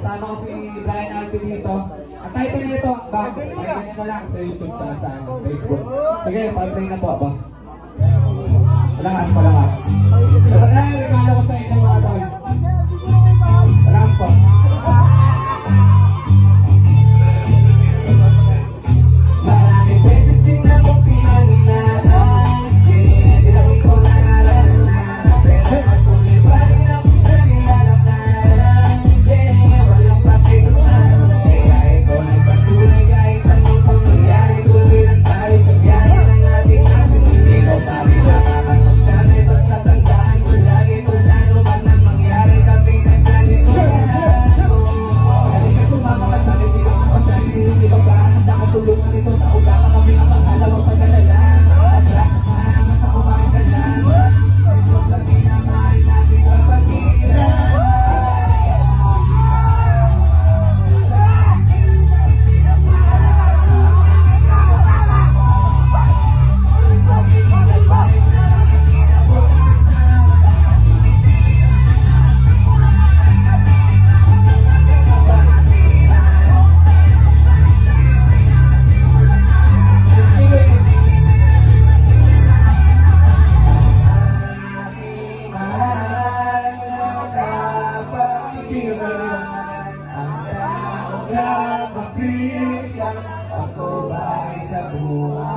Kasama ko si Brian Alvin dito. Ang title nito, bago. Pakinggan nyo na lang sa YouTube at sa Facebook. Sige, pag-play na po, boss. Malakas, malakas. Ito na yung regalo ko sa inyo mga tol. Malakas po. Maraming beses din ako pinanginaan. Di lang ko nararanasan. Pero pagpuli pa rin ako sa nilalakaran. Walang pakisunan. Kaya ito nagpatuloy kahit anong pangyayari. Tuloy lang tayo sa biyahe ng ating nasinuli. Ikaw pa rin nakakapagsabi. Basta tandaan ko lagi kung ano man ang mangyari. Kami nasa likuran ko. Halika tumama ka sa akin. Di lang ako sa akin. Hindi ka ba handa ka tulungan ito? Nauga ka kami ang panghalawang pag-alala. Masarap na mahangas ako bakit ka lang. Ito sa pinamahal natin kapag-iran. Ako ba ay sa buhay?